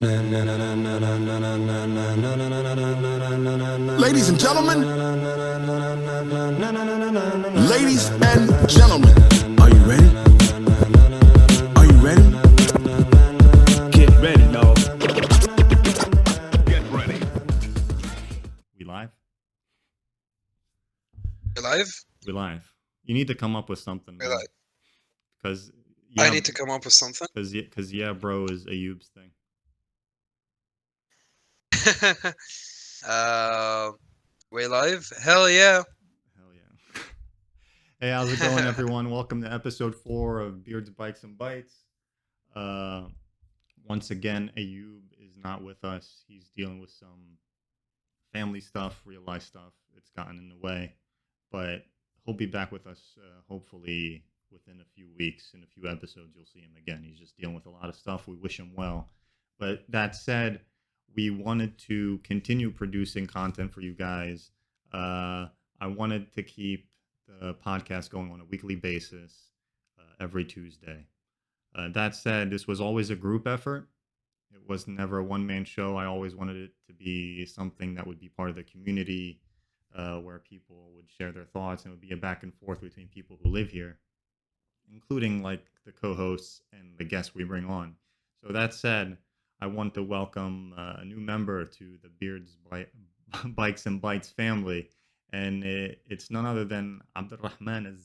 Ladies and gentlemen, ladies and gentlemen, are you ready? Are you ready? Get ready, dog. Get ready. We live? You live? We live. You need to come up with something, We're man. live. Because I need to come up with something. Because yeah, bro is Ayub's thing. We live? Hell yeah. Hell yeah. Hey, how's it going, everyone? Welcome to episode 4 of Beards, Bikes, and Bytes. Once again, Ayub is not with us. He's dealing with some family stuff, real life stuff. It's gotten in the way. But he'll be back with us hopefully within a few weeks. In a few episodes, you'll see him again. He's just dealing with a lot of stuff. We wish him well. But that said, we wanted to continue producing content for you guys. I wanted to keep the podcast going on a weekly basis every Tuesday. That said, this was always a group effort. It was never a one-man show. I always wanted it to be something that would be part of the community, where people would share their thoughts, and it would be a back and forth between people who live here, including like the co-hosts and the guests we bring on. So that said, I want to welcome a new member to the Beards, Bikes, and Bytes family, and it's none other than Abdurrahman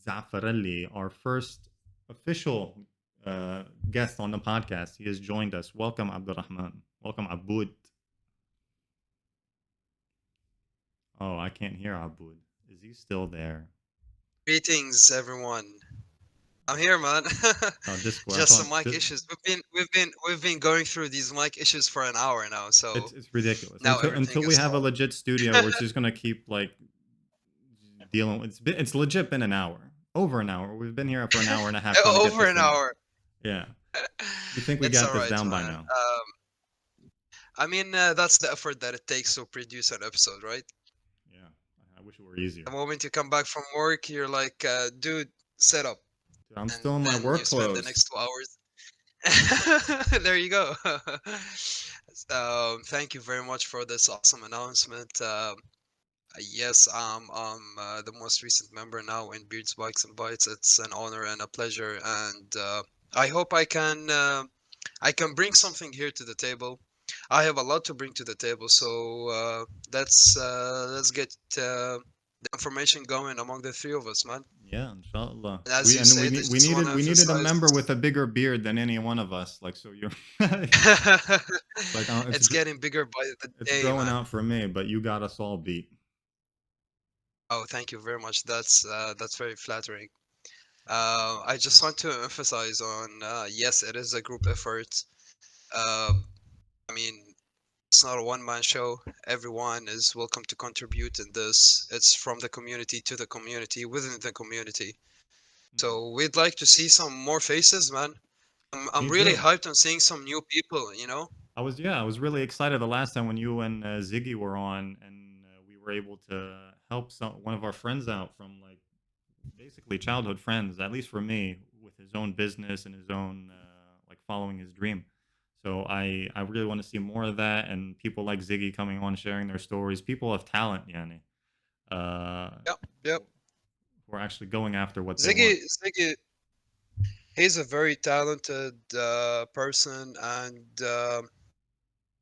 Zafarelli, our first official guest on the podcast. He has joined us. Welcome, Abdurrahman. Welcome, Abud. Oh, I can't hear Abud. Is he still there? Greetings, everyone. I'm here, man. Oh, Discord. Just some mic issues. We've been going through these mic issues for an hour now, so It's ridiculous. now Until everything we is have a solved. legit studio, we're just gonna keep like dealing. It's legit been an hour, over an hour. We've been here for an hour and a half. trying to get Over this an thing. hour. Yeah. You think we It's got this alright, down by man. now? I mean, that's the effort that it takes to produce an episode, right? Yeah. I wish it were easier. The moment you come back from work, you're like, dude, set up. Dude, I'm And still in my then work you spend the clothes. next 2 hours. There you go. Thank you very much for this awesome announcement. Yes, I'm the most recent member now in Beards, Bikes, and Bytes. It's an honor and a pleasure, and I hope I can bring something here to the table. I have a lot to bring to the table, so let's get the information going among the three of us, man. Yeah, inshallah. As you said, I just want to We needed a member emphasize. with a bigger beard than any one of us. Like, so you're like It's getting bigger by the it's day, growing man. out for me, but you got us all beat. Oh, thank you very much. That's very flattering. I just want to emphasize on yes, it is a group effort. Uh, I mean, it's not a one-man show. Everyone is welcome to contribute in this. It's from the community to the community within the community. So we'd like to see some more faces, man. I'm Me really too. hyped on seeing some new people, you know? I was really excited the last time when you and Ziggy were on, and we were able to help one of our friends out from like basically childhood friends, at least for me, with his own business and his own like following his dream. So I really want to see more of that, and people like Ziggy coming on sharing their stories. People of talent, yani, Yep, yep. who are actually going after what they Ziggy, want. Ziggy, he's a very talented person, and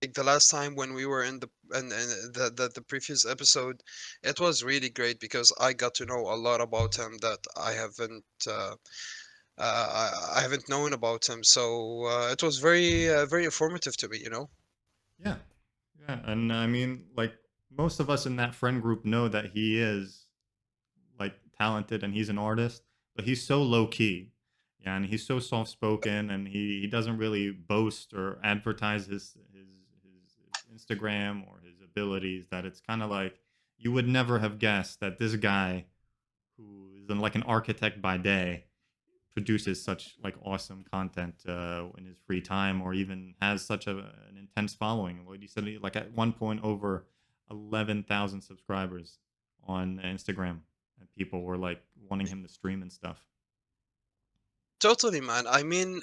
like the last time when we were in the previous episode, it was really great because I got to know a lot about him that I haven't known about him. So it was very informative to me, you know. Yeah, yeah, and I mean, like most of us in that friend group know that he is like talented and he's an artist, but he's so low key. Yeah, and he's so soft spoken, and he doesn't really boast or advertise his Instagram or his abilities. That it's kind of like you would never have guessed that this guy, who is like an architect by day, produces such like awesome content in his free time, or even has such an intense following. Like you said, like at one point over 11,000 subscribers on Instagram, and people were like wanting him to stream and stuff. Totally, man. I mean,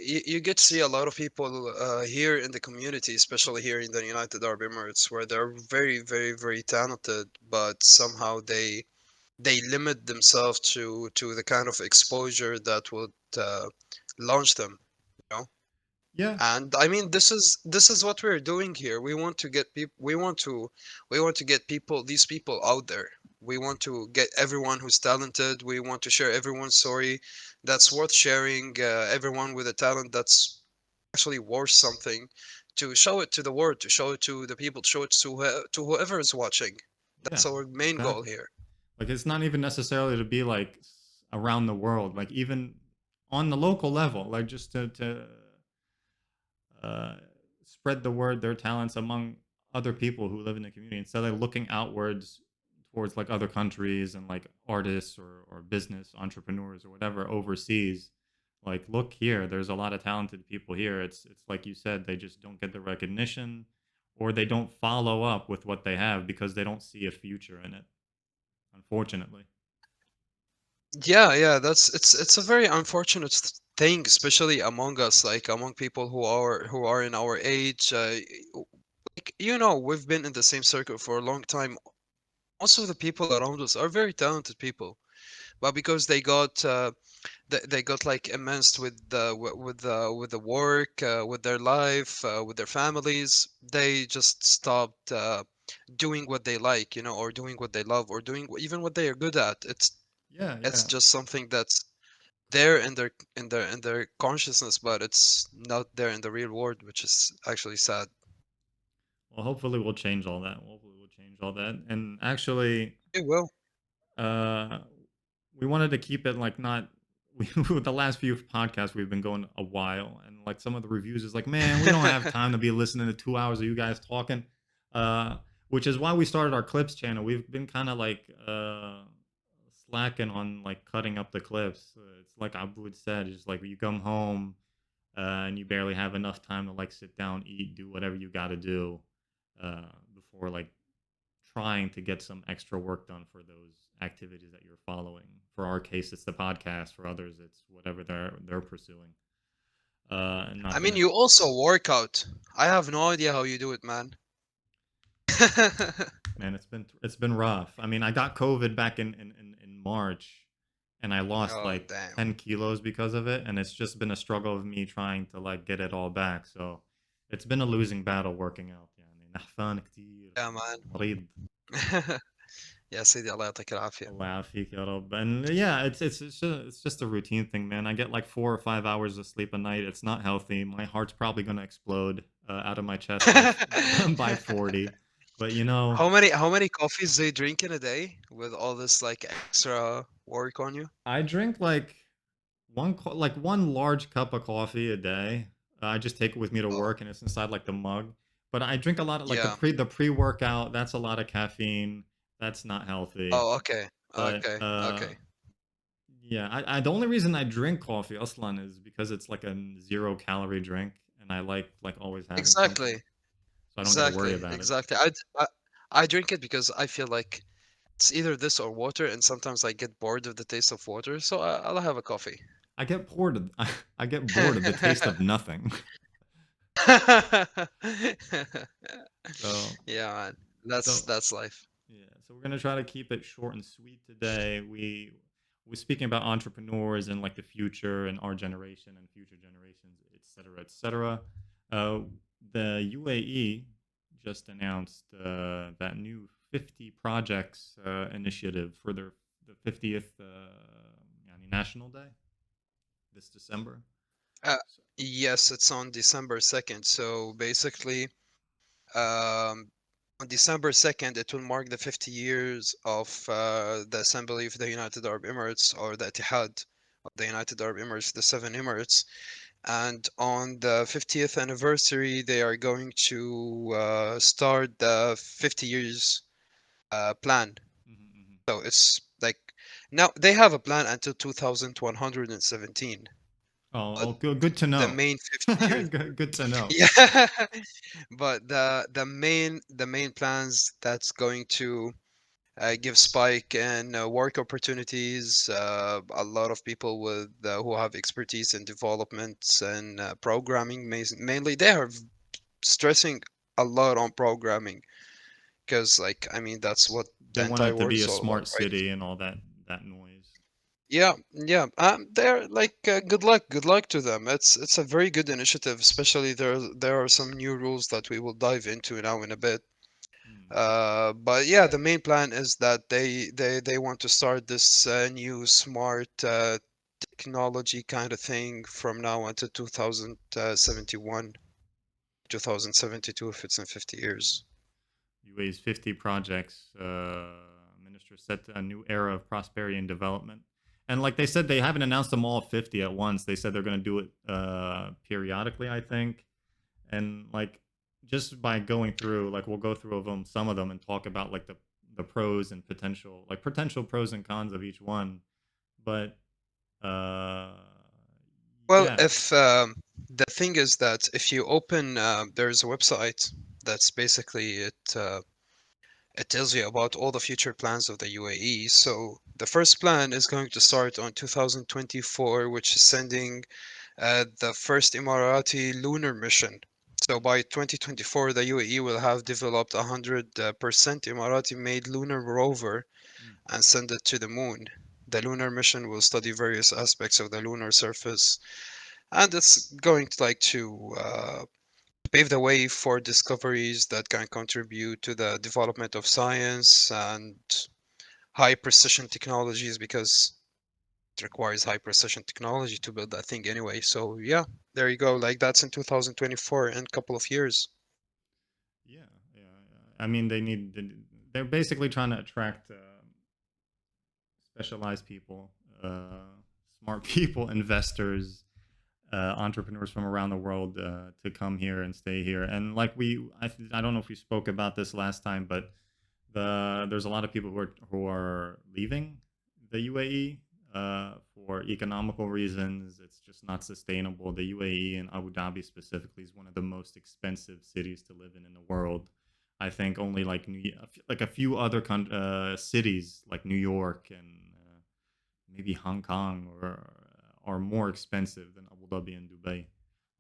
you get to see a lot of people here in the community, especially here in the United Arab Emirates, where they're very, very, very talented, but somehow they limit themselves to the kind of exposure that would launch them, you know? Yeah, And I mean, this is what we're doing here. We want to get people. We want to get people. These people out there. We want to get everyone who's talented. We want to share everyone's story that's worth sharing. Everyone with a talent that's actually worth something. To show it to the world. To show it to the people. To show it to whoever is watching. yeah, That's our main goal exactly. here. Like it's not even necessarily to be like around the world, like even on the local level, like just to uh, spread the word, their talents among other people who live in the community instead of looking outwards towards like other countries and like artists or business entrepreneurs or whatever overseas. Like, look here, there's a lot of talented people here. It's like you said, they just don't get the recognition or they don't follow up with what they have because they don't see a future in it, unfortunately. Yeah, yeah, it's a very unfortunate thing, especially among us, like among people who are in our age. Like, we've been in the same circle for a long time. Most of the people around us are very talented people, but because they got like immersed with the work, with their life, with their families, they just stopped doing what they like, or doing what they love, or doing even what they are good at. It's Yeah, it's yeah. just something that's there in their consciousness, but it's not there in the real world, which is actually sad. Well, hopefully we'll change all that. Hopefully we'll change all that. And actually, It will. uh, we wanted to keep it like not. We, with the last few podcasts, we've been going a while, and like some of the reviews is like, man, we don't have time to be listening to 2 hours of you guys talking. Uh, which is why we started our clips channel. We've been kind of like slacking on like cutting up the clips. It's like Abu said, it's like you come home and you barely have enough time to like sit down, eat, do whatever you got to do before like trying to get some extra work done for those activities that you're following. For our case, it's the podcast. For others, it's whatever they're pursuing. And I not mean, gonna. you also work out. I have no idea how you do it, man. Man, it's been rough. I mean, I got COVID back in March, and I lost Oh, like damn. 10 kilos because of it, and it's just been a struggle of me trying to like get it all back. So it's been a losing battle working out. يعني نحفان كتير Yeah, man. مريض. يا سيدي الله يعطيك العافية. الله يعافيك يا رب. And yeah, it's just a routine thing, man. I get like 4 or 5 hours of sleep a night. It's not healthy. My heart's probably gonna explode out of my chest by by 40. But How many coffees do you drink in a day with all this like extra work on you? I drink like one large cup of coffee a day. I just take it with me to Oh, work, and it's inside like the mug. But I drink a lot of like the yeah. pre workout. That's a lot of caffeine. That's not healthy. Oh, okay. But Okay. Okay. yeah, the only reason I drink coffee aslan is because it's like a 0 calorie drink, and I like always having something, Exactly. so I don't got to worry Exactly. about it. Exactly. I drink it because I feel like it's either this or water, and sometimes I get bored of the taste of water, so I'll have a coffee. I get bored. I get bored of the taste of nothing. So Yeah, man. That's so that's life. yeah, so we're gonna try to keep it short and sweet today. We're speaking about entrepreneurs and like the future and our generation and future generations, et cetera, et cetera. Uh, the UAE just announced that new 50 projects initiative for the 50th National Day this December. Uh, So, yes, it's on December 2nd. So basically, um, on December 2nd, it will mark the 50 years of the Assembly of the United Arab Emirates, or the Ittihad of the United Arab Emirates, the seven Emirates. And on the 50th anniversary, they are going to start the 50 years plan. mhm, mhm. So it's like now they have a plan until 2117, but Good to the know. main 50 years. Good to know. Yeah, but the main plans that's going to give spike in work opportunities. A lot of people with who have expertise in development and programming, mainly, they are stressing a lot on programming because, like, I mean, that's what They the want entire it to world be is a all about, smart right? city and all that noise. Yeah, yeah. They're like, good luck to them. It's a very good initiative, especially there are some new rules that we will dive into now in a bit. Hmm. But yeah, the main plan is that they want to start this new smart technology kind of thing from now until 2071, 2072 if it's in 50 years. UAE's 50 projects. Minister set a new era of prosperity and development. And like they said, they haven't announced them all 50 at once. They said they're going to do it periodically, I think. And like just by going through, like we'll go through them, some of them, and talk about like the pros and potential pros and cons of each one. But uh, Well, yeah. if the thing is that if you open, there's a website that's basically it tells you about all the future plans of the UAE. So the first plan is going to start on 2024, which is sending the first Emirati lunar mission. So by 2024, the UAE will have developed 100% Emirati-made lunar rover Mm. and send it to the moon. The lunar mission will study various aspects of the lunar surface, and it's going to pave the way for discoveries that can contribute to the development of science and high precision technologies, because it requires high precision technology to build that thing anyway. So yeah, there you go. Like, that's in 2024, in a couple of years. Yeah, yeah, yeah. I mean, they're basically trying to attract specialized people, smart people, investors, entrepreneurs from around the world to come here and stay here. And like I don't know if we spoke about this last time, but there's a lot of people who are leaving the UAE for economical reasons. It's just not sustainable. The UAE and Abu Dhabi specifically is one of the most expensive cities to live in the world. I think only like a few other cities like New York and maybe Hong Kong are more expensive than Abu Dhabi and Dubai.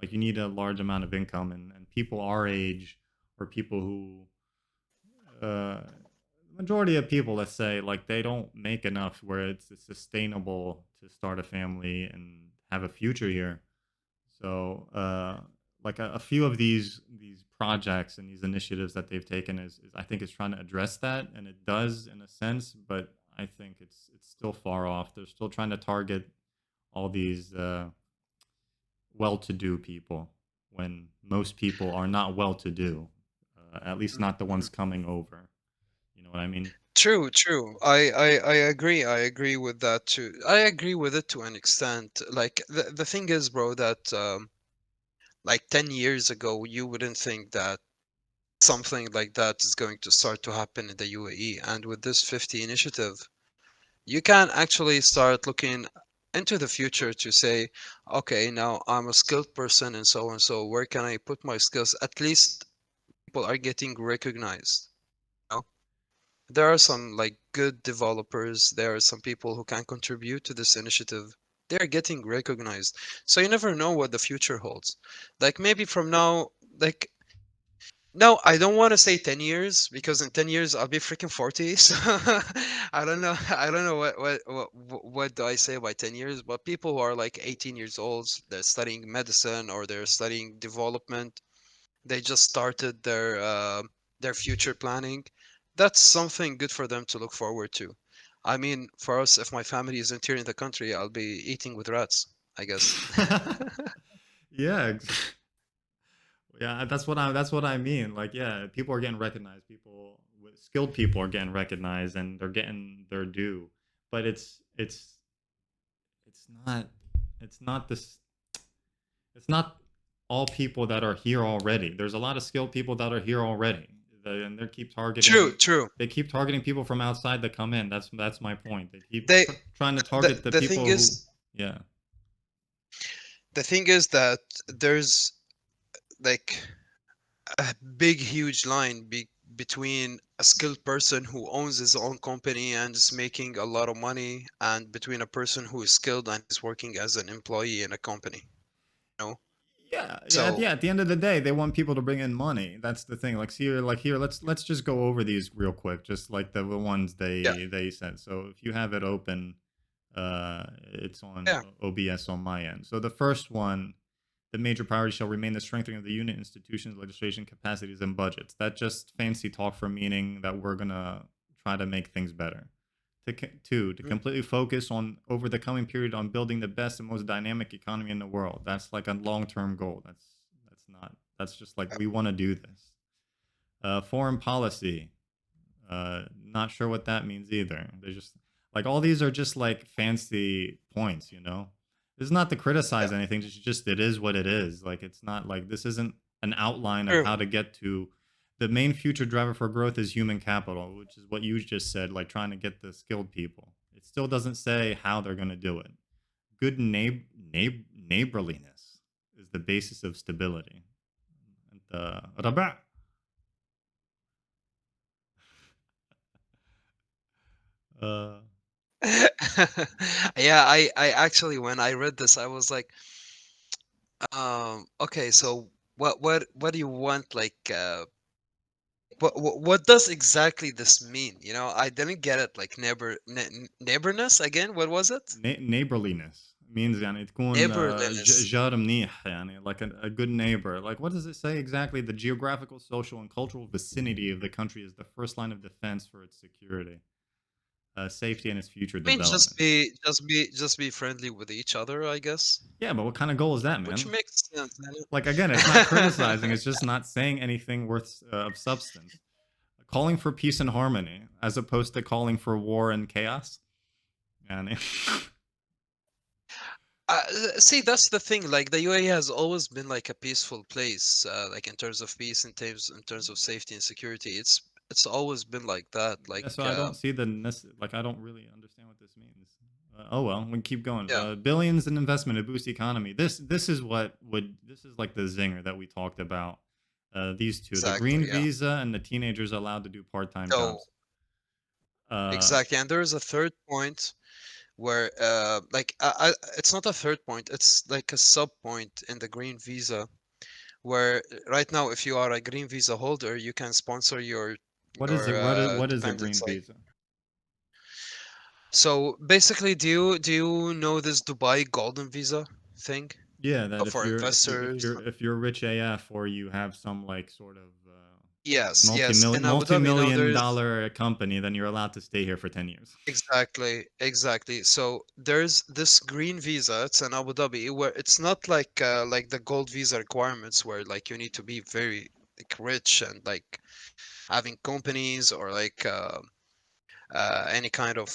Like you need a large amount of income, and people our age or people who uh, majority of people, let's say, like they don't make enough where it's sustainable to start a family and have a future here. So, like a few of these projects and these initiatives that they've taken is I think is trying to address that, and it does in a sense, but I think it's still far off. They're still trying to target all these well-to-do people when most people are not well-to-do, at least not the ones Mhm. coming over. You know what I mean? True, true. I agree. I agree with that too. I agree with it to an extent. Like, the thing is, bro, that like 10 years ago, you wouldn't think that something like that is going to start to happen in the UAE. And with this 50 initiative, you can actually start looking into the future to say, okay, now I'm a skilled person and so on. So where can I put my skills? At least people are getting recognized. You know? There are some like good developers. There are some people who can contribute to this initiative. They're getting recognized. So you never know what the future holds. Like, maybe from now, like, no, I don't want to say 10 years, because in 10 years I'll be freaking 40. So I don't know. I don't know what do I say by 10 years, but people who are like 18 years old, they're studying medicine or they're studying development, they just started their future planning. That's something good for them to look forward to. I mean, for us, if my family isn't here in the country, I'll be eating with rats, I guess. Yeah, yeah, that's what I mean. Like, yeah, people are getting recognized. Skilled people are getting recognized, and they're getting their due. But it's not it's not this it's not all people that are here already. There's a lot of skilled people that are here already, and True, true. they keep targeting people from outside that come in. That's my point. They keep They trying to the target the the thing people who, is yeah. the thing is that there's like a big huge line between a skilled person who owns his own company and is making a lot of money, and between a person who is skilled and is working as an employee in a company. You know? Yeah, yeah, So yeah. At the end of the day, they want people to bring in money. That's the thing. Like here, let's just go over these real quick, just like the ones yeah, they sent. So if you have it open, it's on yeah, OBS on my end. So the first one, the major priority shall remain the strengthening of the unit, institutions, legislation, capacities, and budgets. That just fancy talk for meaning that we're gonna try to make things better. Two, to mhm, completely focus on over the coming period on building the best and most dynamic economy in the world. That's like a long-term goal. That's not. That's just like yeah. we want to do this. Foreign policy. Not sure what that means either. They're just like all these are just like fancy points, you know. This is not to Yeah. criticize anything. It's just it is what it is. Like it's not like this isn't an outline of True. how to get to the main future driver for growth is human capital, which is what you just said. Like trying to get the skilled people. It still doesn't say how they're going to do it. Good neighborliness is the basis of stability. And, uh, Yeah, I actually when I read this, I was like, okay, so what do you want? Like, what does exactly this mean? You know, I didn't get it. Like neighborness again. What was it? neighborliness means يعني تكون Neighborliness. جار منيح يعني like a good neighbor. Like what does it say exactly? The geographical, social, and cultural vicinity of the country is the first line of defense for its security, safety, and its future I mean, development. just be friendly with each other, I guess. Yeah, but what kind of goal is that, Which man? makes sense. Like again, it's not criticizing. It's just not saying anything worth of substance. Calling for peace and harmony as opposed to calling for war and chaos. And See, that's the thing. Like the UAE has always been like a peaceful place, like in terms of peace, in terms of safety and security. It's always been like that. yeah, Like, so I don't see the like I don't really understand what this means. Oh well, we can keep going. yeah, Billions in investment to boost the economy. This is what would this is like the zinger that we talked about. These two, the exactly. green Yeah. visa and the teenagers allowed to do part-time So jobs. Uh, exactly, and there is a third point where, like, it's not a third point. It's like a sub point in the green visa, where right now, if you are a green visa holder, you can sponsor what is your it? What is a dependents. green Like, visa? so basically, do you know this Dubai Golden Visa thing? Yeah, that For investors. if you're rich AF or you have some like sort of Yes, yes. In Abu Dhabi, multi-million there's dollar company, then you're allowed to stay here for 10 years. exactly, exactly. So there's this green visa. It's in Abu Dhabi where it's not like the gold visa requirements where like you need to be very like rich and like having companies or like any kind of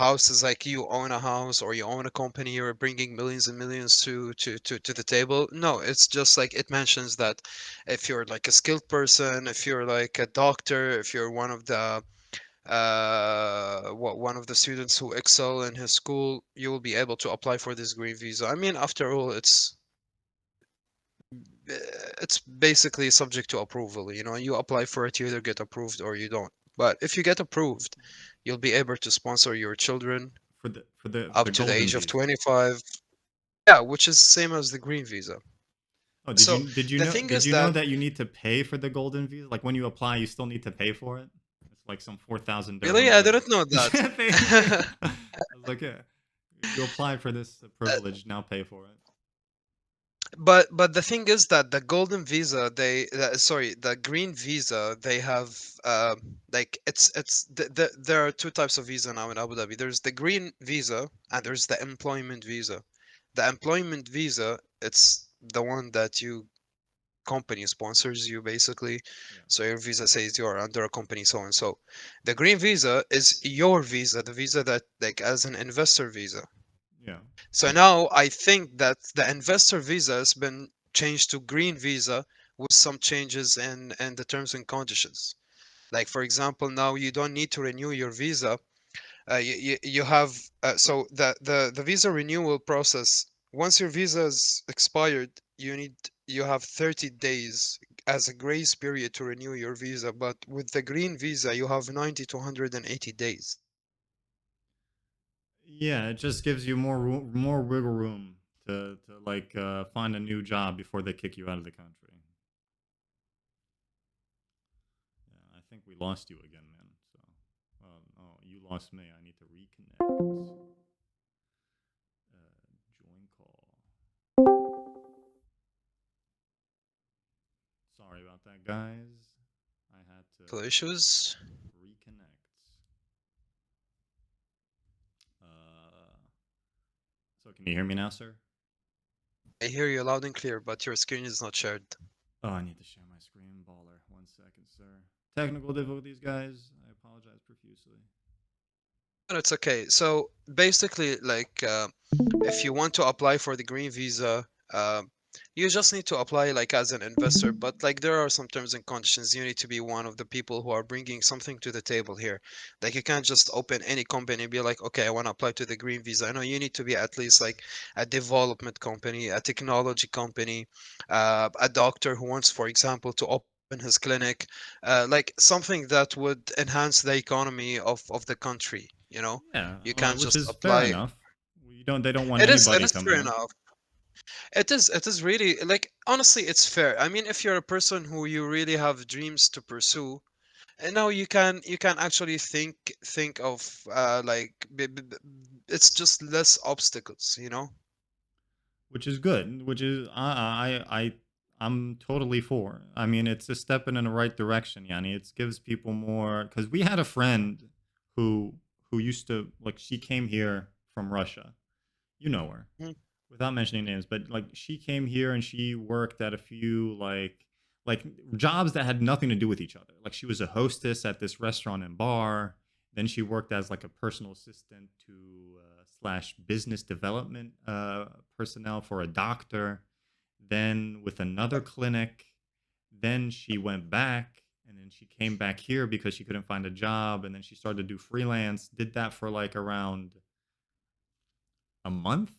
houses, like you own a house or you own a company, you're bringing millions and millions to the table. No, it's just like it mentions that if you're like a skilled person, if you're like a doctor, if you're one of the one of the students who excel in his school, you will be able to apply for this green visa. I mean, after all, it's basically subject to approval. You know, you apply for it, you either get approved or you don't. But if you get approved, you'll be able to sponsor your children For up the to the golden age of visa. 25. Yeah, which is same as the green visa. Oh, So the thing did is you know that that you need to pay for the golden visa? Like when you apply, you still need to pay for it. It's like some 4,000 really, dirhams I or didn't know that. yeah, pay. I was like, yeah, you applied for this privilege, now pay for it. But the thing is that the golden visa, sorry, the green visa, they have like there are two types of visa now in Abu Dhabi. There's the green visa and there's the employment visa. The employment visa, it's the one that you company sponsors you basically. Yeah, So your visa says you are under a company so and so. The green visa is your visa, the visa that like as an investor visa. yeah, So now I think that the investor visa has been changed to green visa with some changes in the terms and conditions. Like for example, now you don't need to renew your visa. You have so the visa renewal process. Once your visa is expired, you have 30 days as a grace period to renew your visa, but with the green visa, you have 90 to 180 days. Yeah, it just gives you more wiggle room to like find a new job before they kick you out of the country. Yeah, I think we lost you again, man. So, oh, you lost me. I need to reconnect. Join call. Sorry about that, guys. I had to So issues. reconnect. Uh, so can you hear me now, sir? I hear you loud and clear, but your screen is not shared. Oh, I need to share my screen. Baller. 1 second, sir. Technical difficulties, guys. I apologize profusely. No, it's okay. So basically, like, if you want to apply for the green visa, uh, you just need to apply like as an investor. But like, there are some terms and conditions. You need to be one of the people who are bringing something to the table here. Like, you can't just open any company and be like, okay, I want to apply to the green visa. I know you need to be at least like a development company, a technology company, a doctor who wants, for example, to open his clinic, like something that would enhance the economy of the country. Yeah, You can't which just is fair apply. enough. You don't. They don't want It anybody is coming fair in. enough. It is really, like, honestly, it's fair. I mean, if you're a person who you really have dreams to pursue, and now you can actually think of like it's just less obstacles. Which is good. Which is I'm totally for. I mean, it's a step in the right direction, Yani. It gives people more because we had a friend who used to like she came here from Russia. You know her. Mhm. Without mentioning names, but like she came here and she worked at a few like jobs that had nothing to do with each other. Like she was a hostess at this restaurant and bar. Then she worked as like a personal assistant to slash business development personnel for a doctor. Then with another clinic. Then she went back and then she came back here because she couldn't find a job. And then she started to do freelance. Did that for like around a month,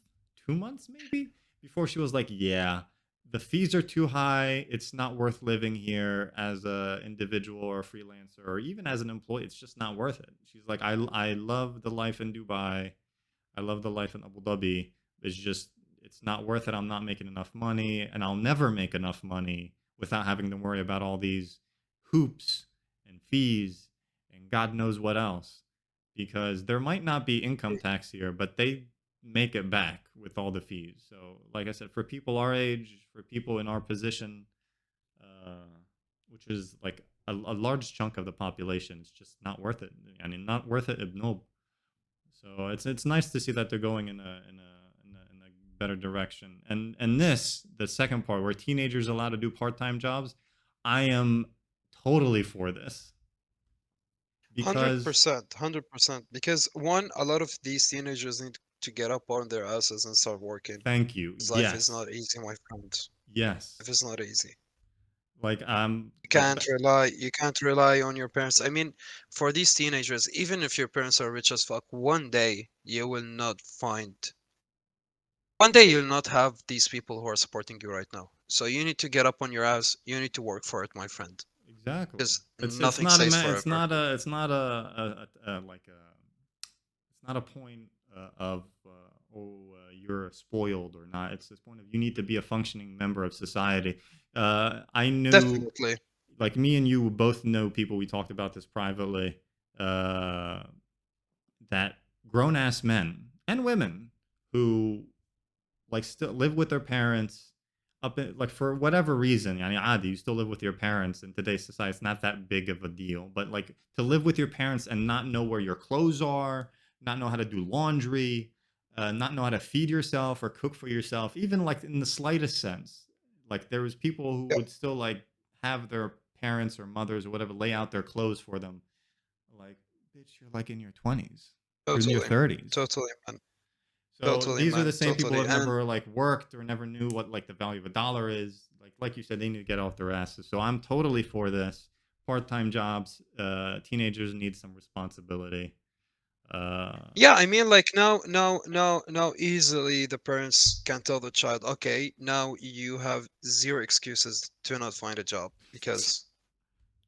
2 months maybe, before she was like, "Yeah, the fees are too high. It's not worth living here as a individual or a freelancer or even as an employee. It's just not worth it." She's like, "I love the life in Dubai. I love the life in Abu Dhabi. It's just it's not worth it. I'm not making enough money, and I'll never make enough money without having to worry about all these hoops and fees and God knows what else." Because there might not be income tax here, but they make it back with all the fees. So, like I said, for people our age, for people in our position, uh, which is like a large chunk of the population, it's just not worth it. I mean, not worth it. No. So it's nice to see that they're going in a better direction. And this the second part where teenagers are allowed to do part time jobs, I am totally for this because 100%, 100%. Because one, a lot of these teenagers need to get up on their asses and start working. thank you. Because life is Yes, not easy, my friend. yes. Life is not easy. Like You can't rely on your parents. I mean, for these teenagers, even if your parents are rich as fuck, one day you'll not have these people who are supporting you right now. So you need to get up on your ass. You need to work for it, my friend. exactly. Because It's nothing not a stays ma- forever. it's not a like a it's not a point of you're spoiled or not. It's this point of you need to be a functioning member of society. I knew Definitely. like me and you both know people. We talked about this privately. Uh, that grown ass men and women who like still live with their parents up in, like for whatever reason. I mean, you still live with your parents in today's society. It's not that big of a deal, but like to live with your parents and not know where your clothes are, not know how to do laundry, not know how to feed yourself or cook for yourself, even like in the slightest sense. Like there was people who Yep. would still like have their parents or mothers or whatever lay out their clothes for them. Like, bitch, you're like in your 20s. You're in your Totally. 30s. Totally, man. So Totally, these are man. the same people who Totally. have And never like worked or never knew what like the value of a dollar is. Like you said, they need to get off their asses. So I'm totally for this. Part-time jobs. Teenagers need some responsibility. Yeah, I mean, like now, easily the parents can tell the child, okay, now you have zero excuses to not find a job because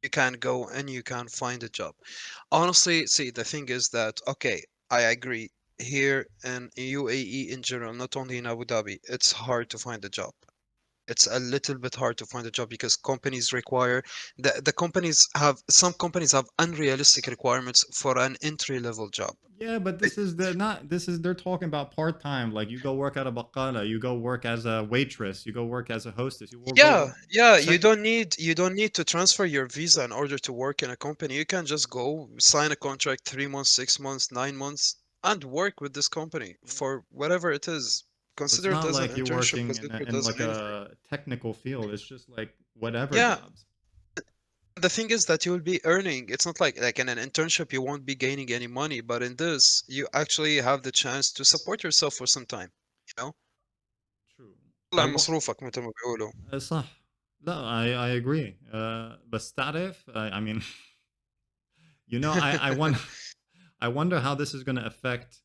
you can go and you can find a job. Honestly, see, the thing is that, okay, I agree. Here in UAE in general, not only in Abu Dhabi, it's hard to find a job. It's a little bit hard to find a job because companies require the companies have some companies have unrealistic requirements for an entry level job. Yeah, but Like, this is the not this is they're talking about part time. Like you go work at a baqala, you go work as a waitress, you go work as a hostess, you will yeah, go yeah, second. you don't need to transfer your visa in order to work in a company. You can just go sign a contract 3 months, 6 months, 9 months, and work with this company Yeah. for whatever it is. So it's Consider it not as an like you're internship working because it in doesn't like anything. a technical field. It's just like whatever Yeah, jobs. the thing is that you will be earning. It's not like in an internship you won't be gaining any money, but in this you actually have the chance to support yourself for some time. You know, True. طلع مصروفك مثل ما بيقولوا. صح. لا, I agree. بس تعرف, I mean, I want I wonder how this is going to affect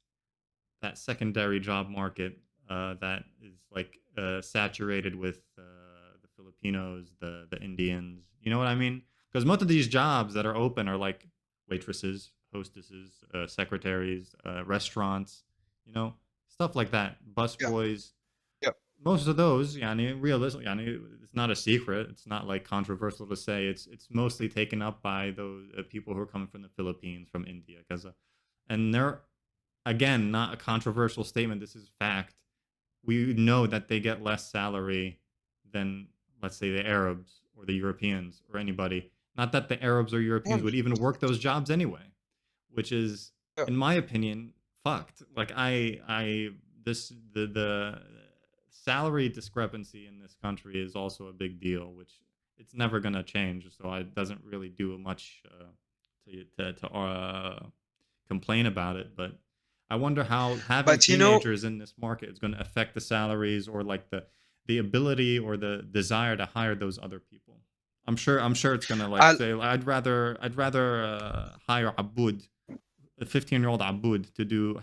that secondary job market that is like saturated with the Filipinos, the Indians. You know what I mean? Because most of these jobs that are open are like waitresses, hostesses, secretaries, restaurants, you know, stuff like that. Yeah, Busboys. yeah. Most of those, yani, realistically, yani, it's not a secret. It's not like controversial to say. It's mostly taken up by those people who are coming from the Philippines, from India, because and they're again, not a controversial statement. This is fact. We know that they get less salary than, let's say, the Arabs or the Europeans or anybody. Not that the Arabs or Europeans would even work those jobs anyway, which is, Yeah. in my opinion, fucked. Like the salary discrepancy in this country is also a big deal, which it's never gonna change. So it doesn't really do much to complain about it, but I wonder how having But you know, teenagers in this market is going to affect the salaries or like the ability or the desire to hire those other people. I'm sure it's going to like I'll, say I'd rather hire Abud, a 15-year-old Abud to do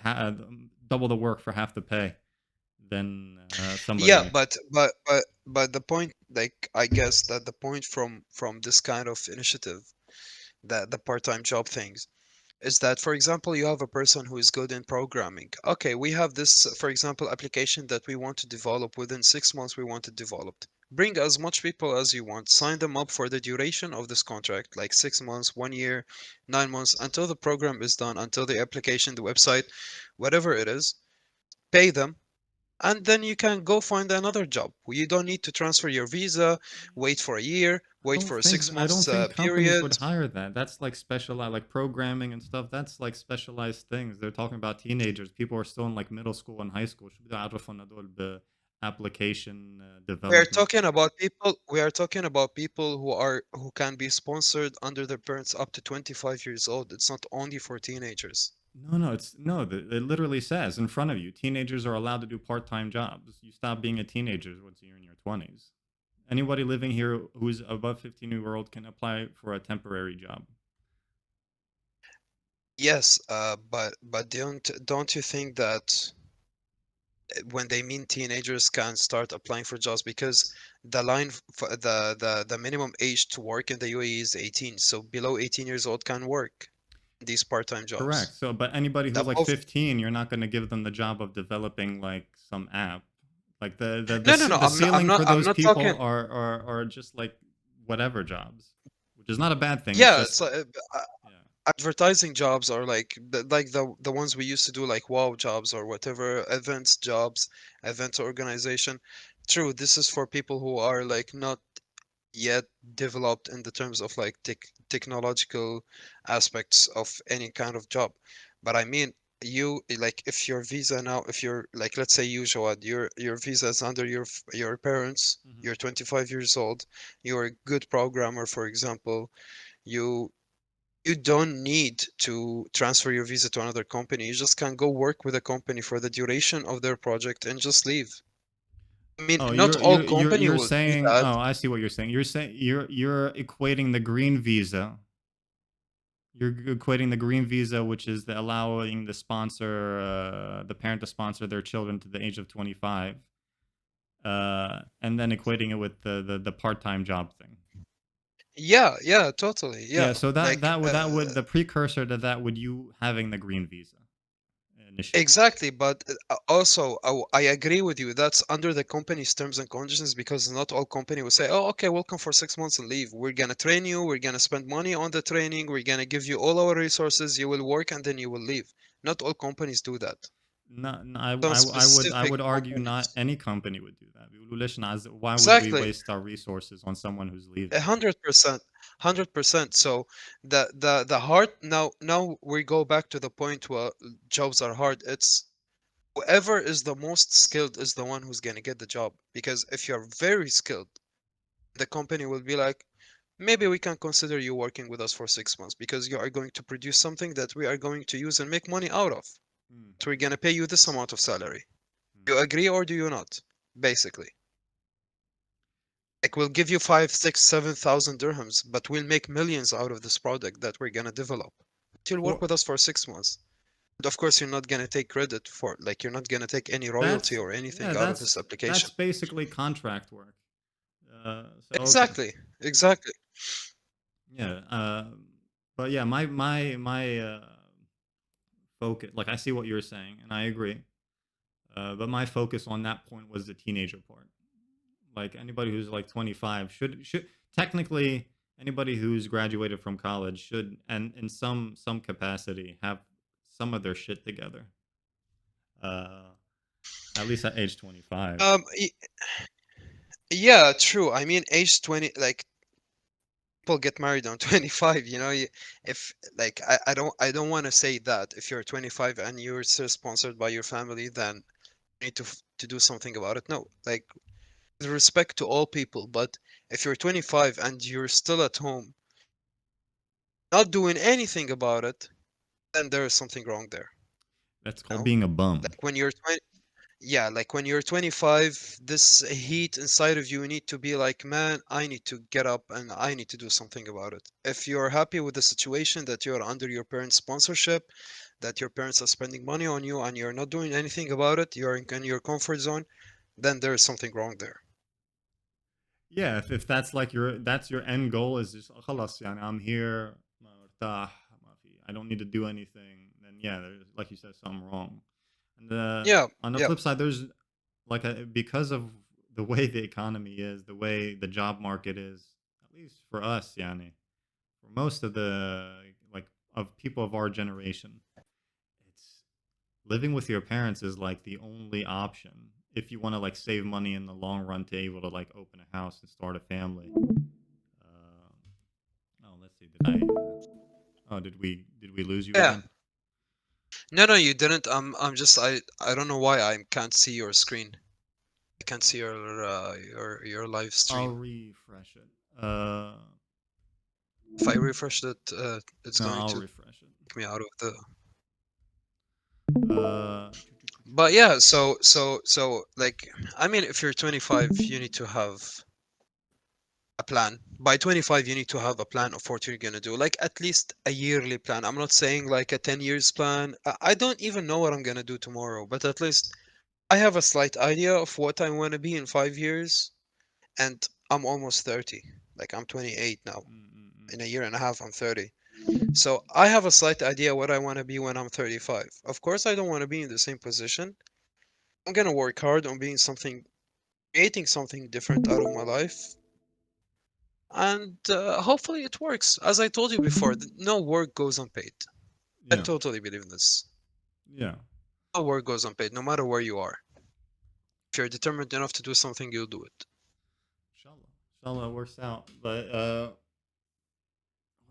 double the work for half the pay than yeah, somebody. but the point, like, I guess that the point from this kind of initiative, that the part-time job things, is that, for example, you have a person who is good in programming. Okay, we have this, for example, application that we want to develop within 6 months. We want it developed. Bring as much people as you want. Sign them up for the duration of this contract, like 6 months, 1 year, 9 months, until the program is done, until the application, the website, whatever it is. Pay them, and then you can go find another job. You don't need to transfer your visa, wait for a year, wait for a six I don't months think companies period. would hire that. That's like specialized, like programming and stuff. That's like specialized things. They're talking about teenagers. People are still in like middle school and high school. شو بدي أعرفهم هدول application development. We are talking about people who can be sponsored under their parents up to 25 years old. It's not only for teenagers. No, no, it's no. It literally says in front of you, teenagers are allowed to do part-time jobs. You stop being a teenager once you're in your 20s. Anybody living here who's above 15-year-old can apply for a temporary job. Yes, but don't you think that when they mean teenagers can start applying for jobs, because the line for the minimum age to work in the UAE is 18, so below 18 years old can work these part-time Correct. jobs. So, but anybody The who's like above 15, you're not going to give them the job of developing like some app. Like No, no, no, the ceiling for I'm those not people talking. are just like whatever jobs, which is not a bad thing. It's Yeah, just it's like yeah. advertising jobs are like the ones we used to do, like wow jobs or whatever, events jobs, event organization. True, this is for people who are like not yet developed in the terms of like technological aspects of any kind of job. But I mean, you like, if your visa now, if you're like, let's say you, Jawad, your visa is under your parents, Mhm. you're 25 years old, you're a good programmer, for example, you you don't need to transfer your visa to another company. You just can go work with a company for the duration of their project and just leave. I mean, Oh, not you're all you're you're company you're will do saying. that. Oh, I see what you're saying. You're saying you're equating the green visa You're equating the green visa, which is the allowing the parent to sponsor their children to the age of 25, and then equating it with the part-time job thing. Yeah, yeah, totally. Yeah, Yeah. so that Like that would the precursor to that would you having the green visa initially. exactly, but also I agree with you. That's under the company's terms and conditions because not all company will say, "Oh, okay, welcome for 6 months and leave. We're gonna train you. We're gonna spend money on the training. We're gonna give you all our resources. You will work and then you will leave." Not all companies do that. Not, Some I specific would argue not companies. any company would do that. Why would we Exactly. waste our resources on someone who's A leaving? 100%, 100%. So the hard now we go back to the point where jobs are hard. It's whoever is the most skilled is the one who's gonna get the job. Because if you're very skilled, the company will be like, maybe we can consider you working with us for 6 months because you are going to produce something that we are going to use and make money out of. Mm, So we're gonna pay you this amount of salary. mm. You agree or do you not? Basically. Like we'll give you five, six, 7,000 dirhams, but we'll make millions out of this product that we're gonna develop. But you'll work Or with us for 6 months. And of course, you're not gonna take credit for like you're not gonna take any royalty that's or anything yeah, out of this that's application. basically contract work. So okay, Exactly, exactly. yeah. But yeah, my focus, like I see what you're saying, and I agree. But my focus on that point was the teenager part. Like anybody who's like 25 should technically anybody who's graduated from college should and in some capacity have some of their shit together. Uh, at least at age 25. Um, y- yeah, true. I mean, age 20, like people get married on 25, if like I don't want to say that if you're 25 and you're still sponsored by your family, then you need to do something about it. No, like with respect to all people, but if you're 25 and you're still at home, not doing anything about it, then there is something wrong there. That's called No, being a bum. like when you're 20, yeah, like when you're 25, this heat inside of you need to be like, man, I need to get up and I need to do something about it. If you're happy with the situation that you're under your parents' sponsorship, that your parents are spending money on you and you're not doing anything about it, you're in your comfort zone, then there is something wrong there. Yeah, if that's like that's your end goal is just خلاص يعني I'm here مرتاح ما في I don't need to do anything, then yeah, there's like you said something wrong. And Yeah, on the yeah. flip side, there's because of the way the economy is, the way the job market is, at least for us, yani, for most of the like of people of our generation, it's living with your parents is like the only option if you want to like save money in the long run to able to like open a house and start a family. Oh, let's see. Oh, did we lose you Yeah. again? No, no, you didn't. I'm just I don't know why I can't see your screen. I can't Oh, see your live I'll stream. refresh it. Uh, If I refresh it, it's no, going I'll to refresh it. take me out of the. Uh, But yeah, so like I mean, if you're 25, you need to have a plan. By 25, you need to have a plan of what you're gonna do, like at least a yearly plan. I'm not saying like a 10 years plan. I don't even know what I'm gonna do tomorrow, but at least I have a slight idea of what I want to be in 5 years, and I'm almost 30. Like I'm 28 now. mm, mm, mm. In a year and a half, I'm 30. So I have a slight idea what I want to be when I'm 35. Of course, I don't want to be in the same position. I'm gonna work hard on being something, creating something different out of my life, and hopefully it works. As I told you before, no work goes unpaid. I Yeah, totally believe in this. yeah. No work goes unpaid, no matter where you are. If you're determined enough to do something, you'll do it. Inshallah, inshallah it works out. But what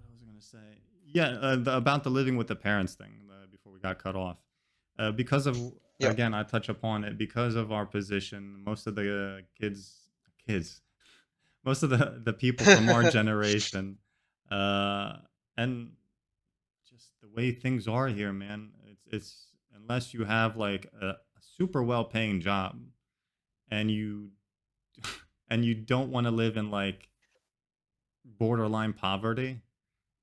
was I gonna say? Yeah, about the living with the parents thing before we got cut off. Because of Yeah. again, I touch upon it because of our position. Most of the kids, most of the people from our generation, uh, and just the way things are here, man. It's unless you have like a super well paying job and you and you don't want to live in like borderline poverty,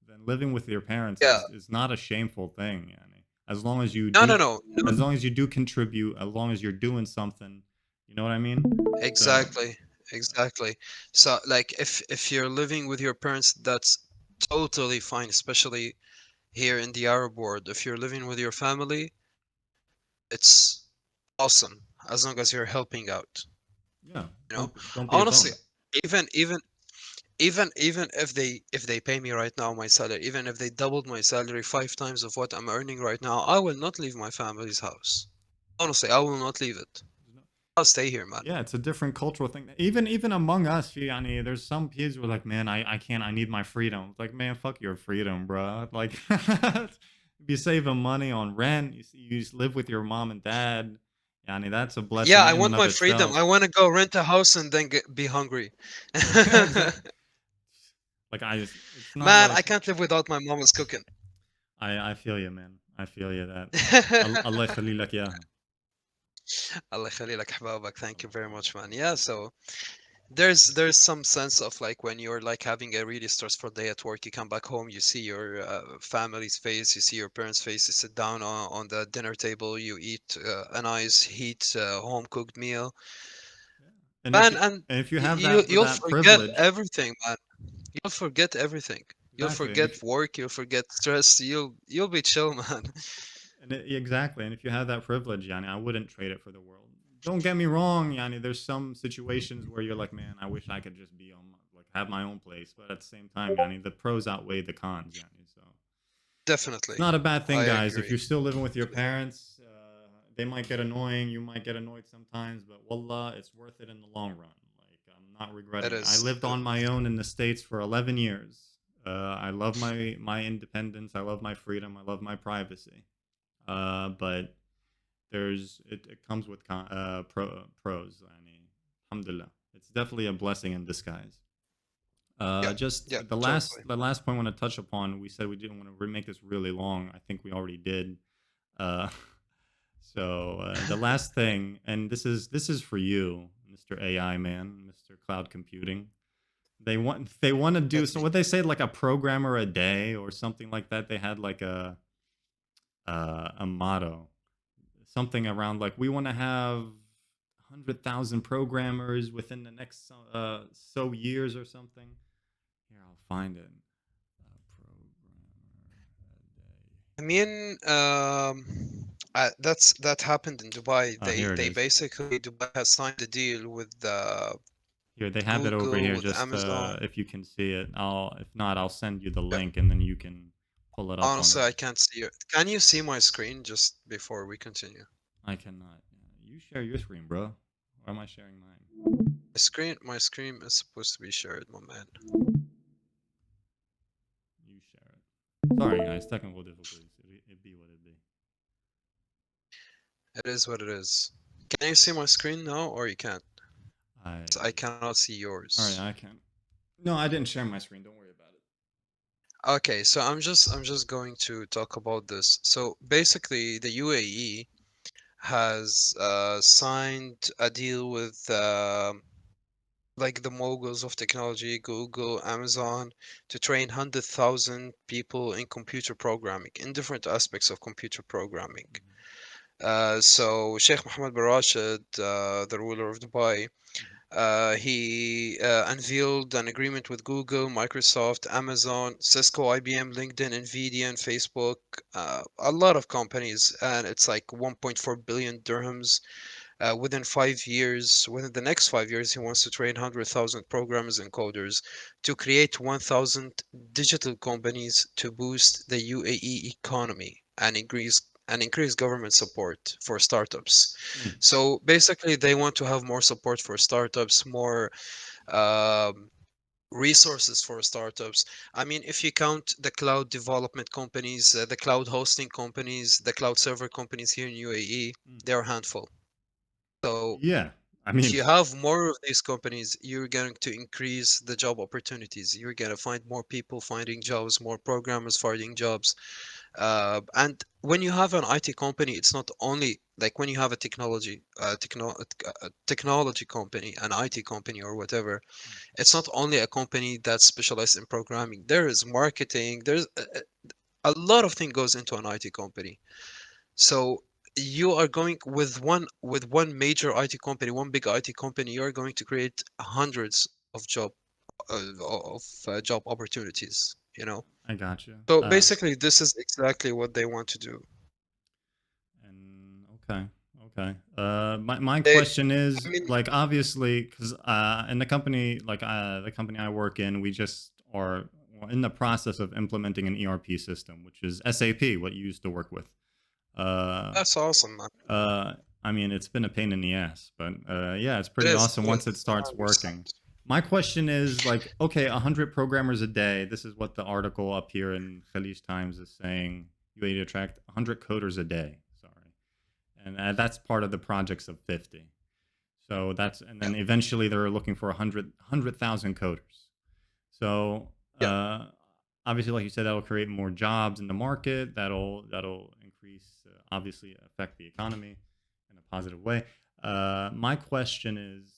then living with your parents Yeah. is not a shameful thing. Yani. As long as you No, do, no, no, no. as long as you do contribute, as long as you're doing something, you know what I mean? So Exactly. Exactly. So like if you're living with your parents, that's totally fine, especially here in the Arab world. If you're living with your family, it's awesome as long as you're helping out, yeah, you know? don't be a Honestly, bum. even even even if they pay me right now my salary, even if they doubled my salary 5 times of what I'm earning right now, I will not leave my family's house. Honestly, I will not leave it. I'll stay here, man. Yeah, it's a different cultural thing. Even among us, yani, there's some kids who are like, man, I can't, I need my freedom. It's like, man, fuck your freedom, bro. Like, be saving money on rent. You live with your mom and dad. Yani, that's a Yeah, blessing I in and want of my freedom. itself. I want to go rent a house and then be hungry. Yeah, exactly. Like it's not Man, like I can't live without my mama's cooking. I feel you, man. I feel you that Allah يخلي لك إياها. Allah يخليلك حبابك. Thank you Allah very يخليك. much, man. Yeah, so there's some sense of like when you're like having a really stressful day at work, you come back home, you see your family's face, you see your parents' face, you sit down on the dinner table, you eat a nice heat home cooked meal, Yeah. And man, and if you have you'll that forget privilege, everything, man. You'll forget everything. You'll exactly. And forget if work, you'll forget stress, you'll be chill, man. exactly, and if you have that privilege, yani, I wouldn't trade it for the world. Don't get me wrong, yani, there's some situations where you're like, man, I wish I could just be on like have my own place, but at the same time, yani, the pros outweigh the cons, yani. So it's Definitely. not a bad I thing, guys. If agree. you're still living with your parents, they might get annoying. You might get annoyed sometimes, but wallah, it's worth it in the long run. Like I'm not It regretting it. I is. lived on my own in the States for 11 years. I love my independence. I love my freedom. I love my privacy. But it comes with pros. I mean, alhamdulillah, it's definitely a blessing in disguise. Yeah, Just yeah, totally. the last point I want to touch upon. We said we didn't want to make this really long. I think we already did. Uh, the last thing, and this is for you, Mr. AI man, Mr. Cloud Computing. They want to do Hit so. me. What they say, like a programmer a day or something like that. They had like a motto, something around like we want to have 100,000 programmers within the next so years or something. Here, I'll find it. I mean, that happened in Dubai. They Here it they is. basically Dubai has signed a deal with Here they have it over Google, here. with Just Amazon. if you can see it, if not, I'll send you the Yeah. link and then you can pull it up on Honestly, it. I can't see it. Can you see my screen just before we continue? I cannot. You share your screen, bro. Or am I sharing mine? My screen is supposed to be shared, my man. You share it. Sorry, guys. Technical difficulties. It be what it be. It is what it is. Can you see my screen now, or you can't? I. 'Cause I cannot see All right, yours. I can. No, I didn't share my screen. Don't worry about it. Okay, so I'm just going to talk about this. So basically, the UAE has signed a deal with like the moguls of technology, Google, Amazon, to train 100,000 people in computer programming, in different aspects of computer programming. So Sheikh Mohammed bin Rashid, the ruler of Dubai, he unveiled an agreement with Google, Microsoft, Amazon, Cisco, IBM, LinkedIn, Nvidia, and Facebook, a lot of companies, and it's like 1.4 billion dirhams. Within the next 5 years, he wants to train 100,000 programmers and coders to create 1,000 digital companies to boost the UAE economy and increase government support for startups. Mm. So basically, they want to have more support for startups, more um, resources for startups. I mean, if you count the cloud development companies, the cloud hosting companies, the cloud server companies here in UAE, Mm. they're a handful. So Yeah, I if mean, you have more of these companies, you're going to increase the job opportunities. You're going to find more people finding jobs, more programmers finding jobs. And when you have an IT company, it's not only like when you have a technology company, an IT company or whatever, it's not only a company that's specialized in programming. There is marketing. There's a lot of thing goes into an IT company. So you are going with one major IT company, one big IT company, you are going to create hundreds of job opportunities, you know. I got you. So basically, this is exactly what they want to do. And okay, okay. My They, question I is mean, like obviously because in the company the company I work in, we just are in the process of implementing an ERP system, which is SAP, what you used to work with. Uh, that's awesome, man. uh, I mean, it's been a pain in the ass, but yeah, it's It pretty is, awesome it once it is, starts working. 100%. My question is like, okay, 100 programmers a day. This is what the article up here in Khalij Times is saying. UAE to attract 100 coders a day. Sorry, and that's part of the projects of 50. So that's and Yeah, then eventually they're looking for 100,000 coders. So yeah, obviously, like you said, that'll create more jobs in the market. That'll increase, obviously, affect the economy in a positive way. My question is,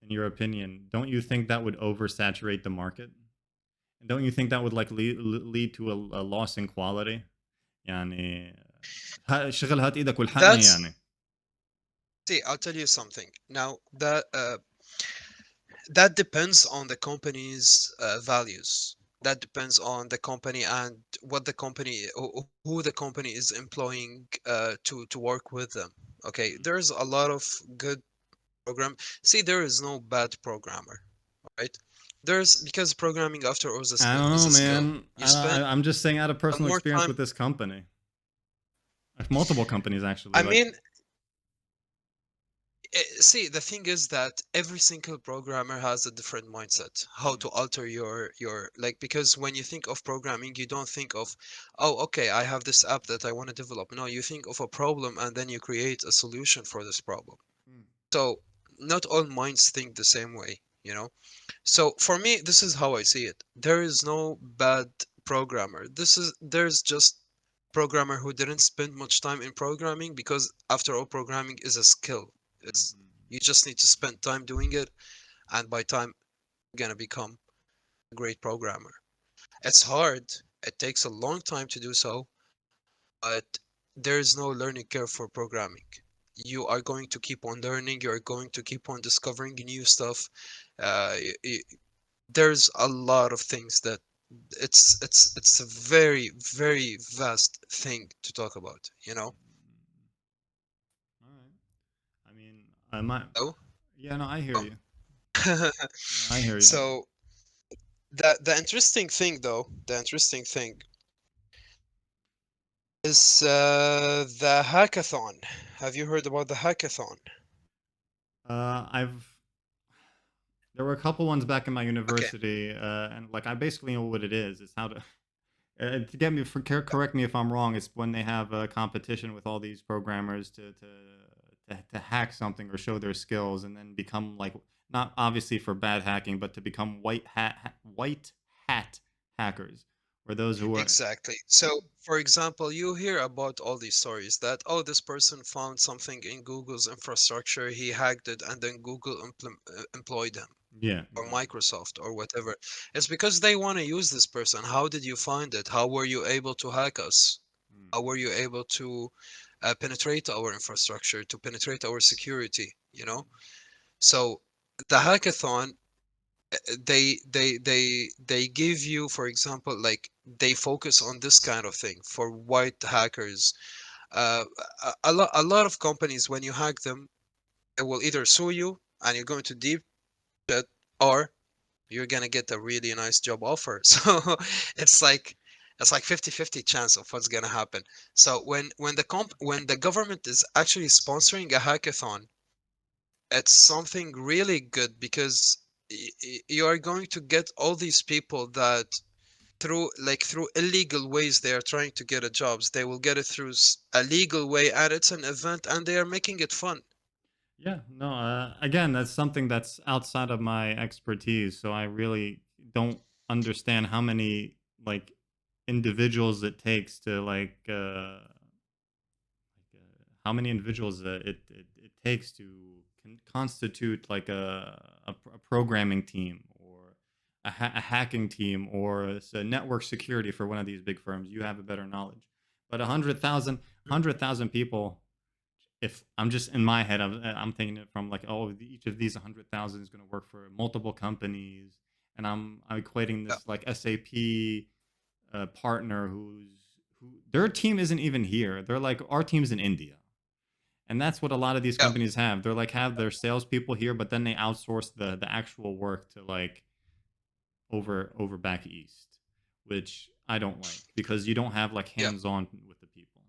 in your opinion, don't you think that would oversaturate the market? And don't you think that would like lead to a loss in quality? يعني شغل هات ايدك والحقني that's يعني. see, I'll tell you something. Now that depends on the company's values. That depends on the company and what the company, who the company is employing to work with them. Okay, there's a lot of good program. See, there is no bad programmer, right? There's because programming after all I don't is know, a skill. man. You spend I'm just saying out of the personal more experience time. with this company. Multiple companies actually. I Like, mean, see, the thing is that every single programmer has a different mindset, how mm, to alter your like, because when you think of programming, you don't think of, oh, okay, I have this app that I want to develop. No, you think of a problem and then you create a solution for this problem. mm, So not all minds think the same way, you know. So for me, this is how I see it. There is no bad programmer. There's just programmer who didn't spend much time in programming, because after all, programming is a skill. It's mhm. You just need to spend time doing it, and by time you're gonna become a great programmer. It's hard. It takes a long time to do so, but there is no learning curve for programming. You are going to keep on learning. You are going to keep on discovering new stuff. There's a lot of things that it's a very very vast thing to talk about, you know. All right. I mean, I might. Oh, Yeah, no, I hear um, you. No, I hear you. so the interesting thing, though, the interesting thing is the hackathon. Have you heard about the hackathon? I've there were a couple ones back in my Okay, university, and like I basically know what it is. It's how to get me correct me if I'm wrong. It's when they have a competition with all these programmers to hack something or show their skills, and then become like not obviously for bad hacking, but to become white hat hackers, or those who are. exactly. So, for example, you hear about all these stories that, oh, this person found something in Google's infrastructure, he hacked it, and then Google employed him, Yeah, or exactly. Microsoft, or whatever. It's because they want to use this person. How did you find it? How were you able to hack us? Mm, How were you able to penetrate our infrastructure, to penetrate our security, you know? So the hackathon, they give you, for example, like they focus on this kind of thing for white hackers. Uh, a lot of companies, when you hack them, they will either sue you and you're going to deep debt, or you're gonna get a really nice job offer. So it's like it's like 50-50 chance of what's gonna happen. So when the government is actually sponsoring a hackathon, it's something really good, because you are going to get all these people that through illegal ways they are trying to get a jobs. They will get it through a legal way, and it's an event, and they are making it fun. yeah, no. Again, that's something that's outside of my expertise, so I really don't understand how many like individuals it takes to how many individuals it takes to constitute like a programming team or a hacking team or it's a network security for one of these big firms. You have a better knowledge, but 100,000 people. If I'm just in my head, I'm thinking it from like, oh, each of these 100,000 is going to work for multiple companies, and I'm equating Yeah, this like SAP partner who their team isn't even here. They're like our team's in India, and that's what a lot of these yeah, companies have. They're like have their salespeople here, but then they outsource the actual work to like over back east, which I don't like because you don't have like yeah. hands on with the people.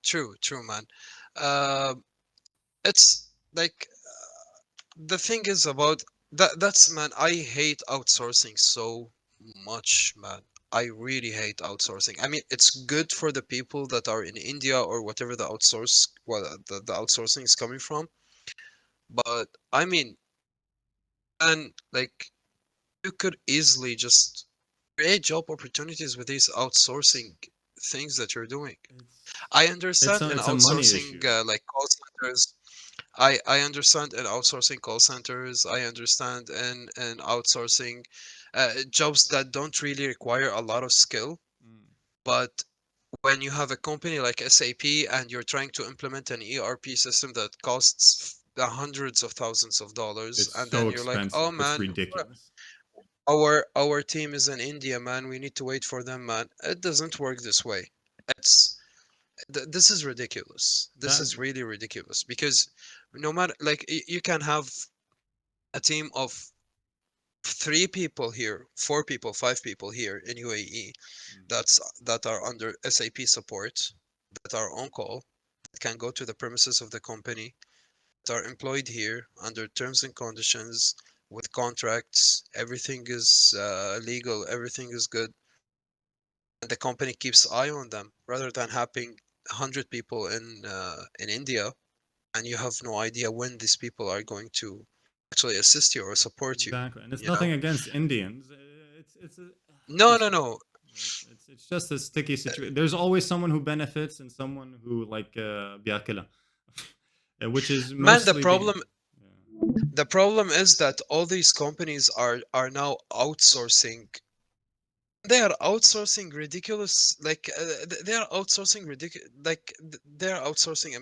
True, true, man. Uh, it's like the thing is about that. That's man. I hate outsourcing so much, man. I really hate outsourcing. I mean, it's good for the people that are in India or whatever the outsource, well, the outsourcing is coming from. But I mean, and like you could easily just create job opportunities with these outsourcing things that you're doing. It's I understand in it's a money outsourcing issue. like call centers. I understand in outsourcing call centers. I understand in outsourcing jobs that don't really require a lot of skill. Mm. But when you have a company like SAP and you're trying to implement an ERP system that costs hundreds of thousands of dollars, It's and so then you're like, oh expensive. It's man, ridiculous. our team is in India, man. We need to wait for them, man. It doesn't work this way. It's this is ridiculous. This That is really ridiculous because no matter like you can have a team of three people here, four people, five people here in UAE mm, that are under SAP support, that are on call, that can go to the premises of the company, that are employed here under terms and conditions with contracts. Everything is legal. Everything is good. And the company keeps eye on them rather than having 100 people in India and you have no idea when these people are going to actually assist you or support you. exactly, and it's You know? nothing against Indians. It's No, it's no, no. it's just a sticky situation. There's always someone who benefits and someone who like بياكلها. Which is Man, mostly the yeah. the problem is that all these companies are now outsourcing. They are outsourcing ridiculous, like they are outsourcing ridiculous, like they are outsourcing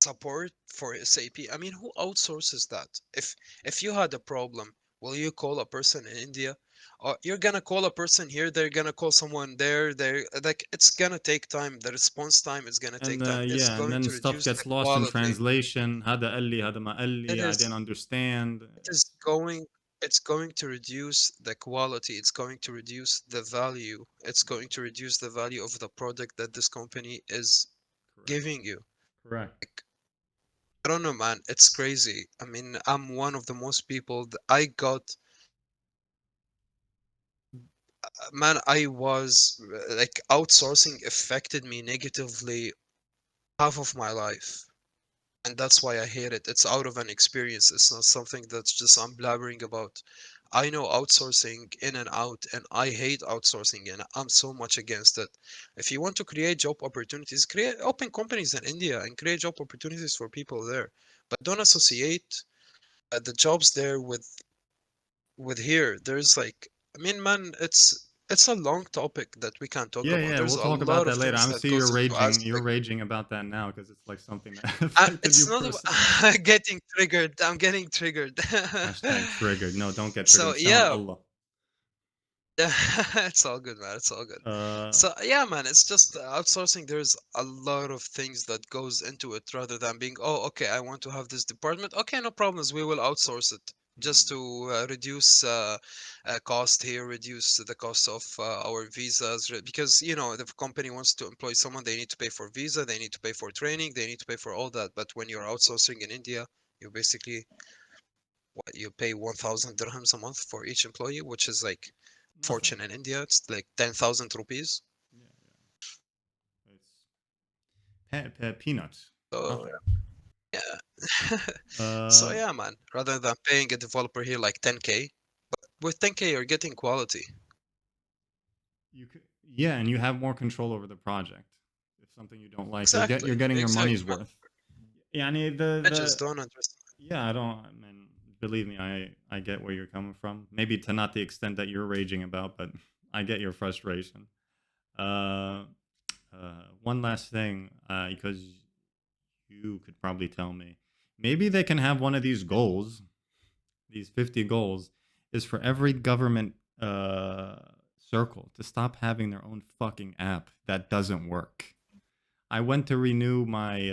support for SAP. I mean, who outsources that? If you had a problem, will you call a person in India? Or you're gonna call a person here, they're gonna call someone there, they're like it's gonna take time. The response time is gonna And take time. It's yeah, and going then to stuff reduce the gets lost in quality. translation. هذا قال لي هذا ما قال It لي I didn't is understand. it is going it's going to reduce the quality, it's going to reduce the value, it's going to reduce the value of the product that this company is Correct. giving you. Correct. Like, I don't know, man. It's crazy. I mean, I'm one of the most people that I got, man, I was like outsourcing affected me negatively half of my life. And that's why I hate it. It's out of an experience. It's not something that's just I'm blabbering about. I know outsourcing in and out, and I hate outsourcing, and I'm so much against it. If you want to create job opportunities, create open companies in India and create job opportunities for people there. But don't associate the jobs there with here. There's like, I mean, man, it's a long topic that we can talk Yeah, about. yeah, There's we'll a talk about lot of that later. things I that see you're goes into raging. You're aspect. raging about that now because it's like something that affected It's you not personally. about getting triggered. I'm getting triggered. Hashtag triggered. No, don't get triggered. So Salam yeah, Allah. yeah, it's all good, man. It's all good. Uh, So yeah, man, it's just outsourcing. There's a lot of things that goes into it rather than being, oh, okay, I want to have this department. Okay, no problems. We will outsource it just hmm, to reduce cost here, reduce the cost of our visas. Because you know, if a company wants to employ someone, they need to pay for visa, they need to pay for training, they need to pay for all that. But when you're outsourcing in India, you basically what you pay 1,000 dirhams a month for each employee, which is like nothing. fortune in India. It's like 10,000 rupees. Yeah, yeah. It's peanuts. So Nothing. yeah. So Uh, yeah, man. Rather than paying a developer here like 10K, with 10K you're getting quality. you could, yeah, and you have more control over the project. If something you don't like, Exactly, you're getting your money's exactly, man. worth. Yeah, I mean I just don't understand. yeah, I don't. I mean, believe me, I get where you're coming from. Maybe to not the extent that you're raging about, but I get your frustration. Uh, One last thing, because you could probably tell me, maybe they can have one of these goals, these 50 goals, is for every government circle to stop having their own fucking app that doesn't work. I went to renew my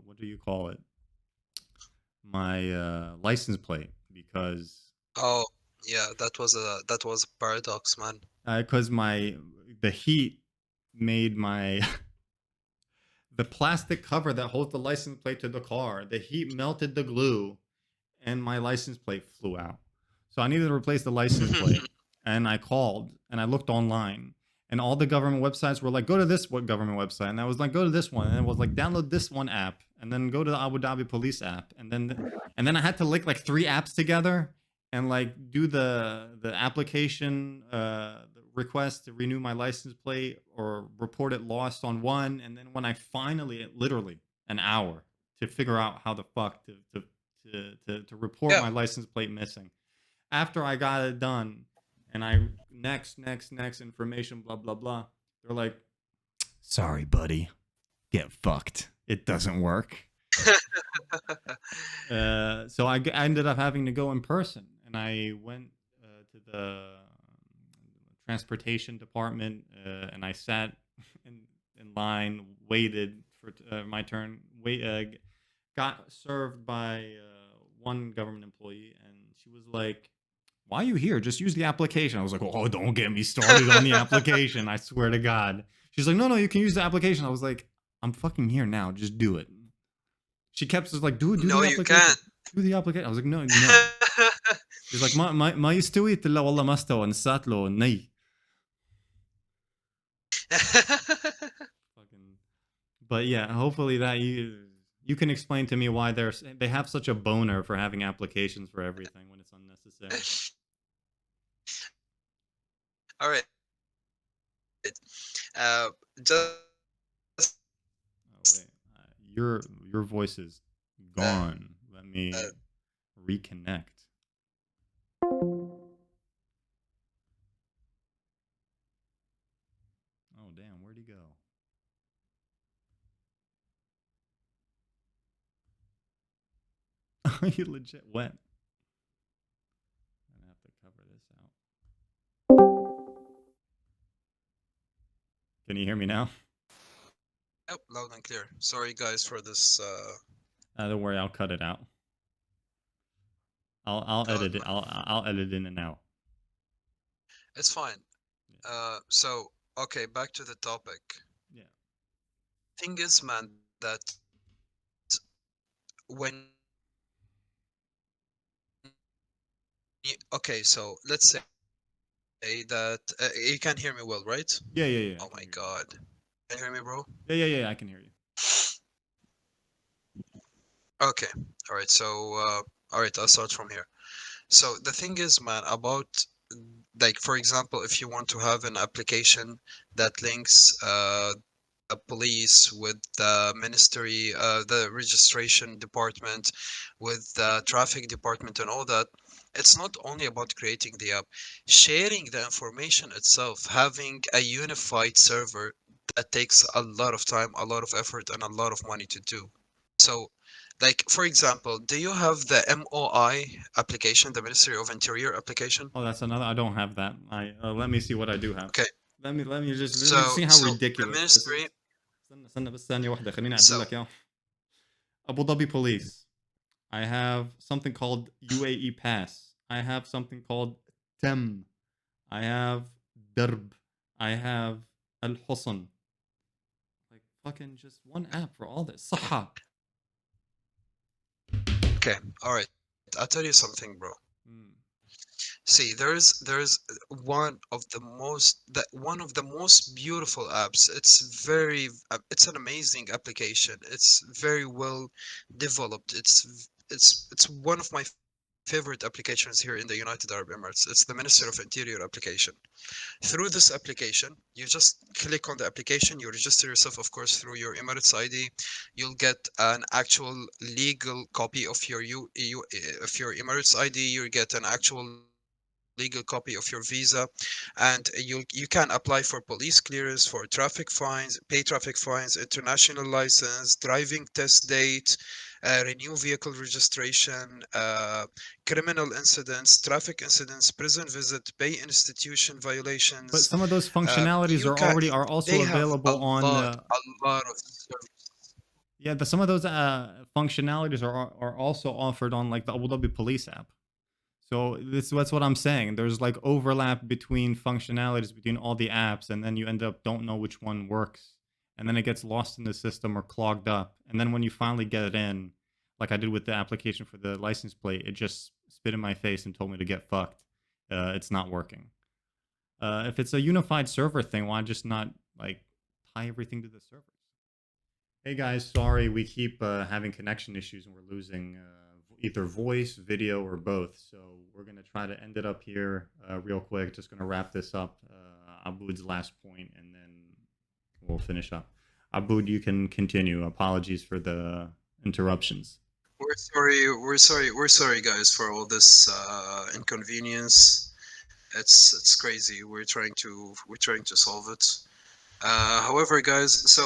what do you call it? My license plate Oh, yeah, that was a paradox, man. my the heat made my the plastic cover that holds the license plate to the car. The heat melted the glue, and my license plate flew out. So I needed to replace the license plate, and I called and I looked online, and all the government websites were like, "Go to this what government website," and I was like, "Go to this one," and it was like, "Download this one app," and then go to the Abu Dhabi police app, and then I had to link like three apps together and like do the application the request to renew my license plate or report it lost on one, and then when I finally, literally an hour to figure out how the fuck to report Yeah. my license plate missing. After I got it done, and I next information, blah blah blah. They're like, "Sorry, buddy, get fucked. It doesn't work." So I ended up having to go in person, and I went to the transportation department, and I sat in line, waited for my turn. Got served by one government employee, and she was like, "Why are you here? Just use the application." I was like, "Oh, don't get me started on the application. I swear to God." She's like, "No, you can use the application." I was like, "I'm fucking here now. Just do it." She kept just like, do No, the you application. can't. Do the application. I was like, "No, no." She's like, ما يستوي قلت لها والله ما استوى نسات له ني. Fucking. But yeah, hopefully that you can explain to me why they have such a boner for having applications for everything when it's unnecessary. All right. Uh, just Oh wait, your voice is uh, gone. Let me uh, reconnect. Oh damn, where'd he go? He legit went. I'm gonna have to cover this out. Can you hear me now? oh, loud and clear. Sorry, guys, for this. Don't worry, I'll cut it out. I'll God, edit it. man, I'll edit in and out. it's fine. Yeah. So okay, back to the topic. Yeah. Thing is, man, that when okay, so let's say that you can hear me well, right? Yeah. I Oh can my hear you. God, can you hear me, bro? Yeah. I can hear you. Okay, all right. So all right, I'll start from here. So the thing is, man, about like for example, if you want to have an application that links the police with the ministry, the registration department, with the traffic department and all that, it's not only about creating the app, sharing the information itself, having a unified server that takes a lot of time, a lot of effort, and a lot of money to do. So, like for example, do you have the MOI application, the Ministry of Interior application? Oh, that's another. I don't have that. I let me see what I do have. Okay, Let me so see how so the ridiculous this is. ministry, استنى بس ثانية واحدة خليني أعدل so لك إياه. Abu Dhabi Police. I have something called UAE Pass. I have something called TEM. I have Darb. I have Al Husn. Like fucking just one app for all this. Saha. okay, all right. I'll tell you something, bro. Mm. See, there's one of the most beautiful apps. It's an amazing application. It's very well developed. It's one of my favorite applications here in the United Arab Emirates. It's the Minister of Interior application. Through this application, you just click on the application, you register yourself, of course, through your Emirates ID. You'll get an actual legal copy of your of your Emirates ID. You get an actual legal copy of your visa, and you can apply for police clearance, for traffic fines, pay traffic fines, international license, driving test date, renew vehicle registration, criminal incidents, traffic incidents, prison visit, pay institution But violations. some of those functionalities You can. are also They have available on the a lot of services. yeah. Some of those functionalities are also offered on like the Abu Dhabi Police app. So that's what I'm saying. There's like overlap between functionalities between all the apps, and then you end up don't know which one works, and then it gets lost in the system or clogged up. And then when you finally get it in, like I did with the application for the license plate, it just spit in my face and told me to get fucked. It's not working. If it's a unified server thing, why just not like tie everything to the servers? Hey guys, sorry we keep having connection issues and we're losing either voice, video, or both. So we're gonna try to end it up here real quick. Just gonna wrap this up. Aboud's last point, and then we'll finish up. Aboud, you can continue. Apologies for the interruptions. We're sorry, guys, for all this inconvenience. It's crazy. We're trying to solve it. However, guys, so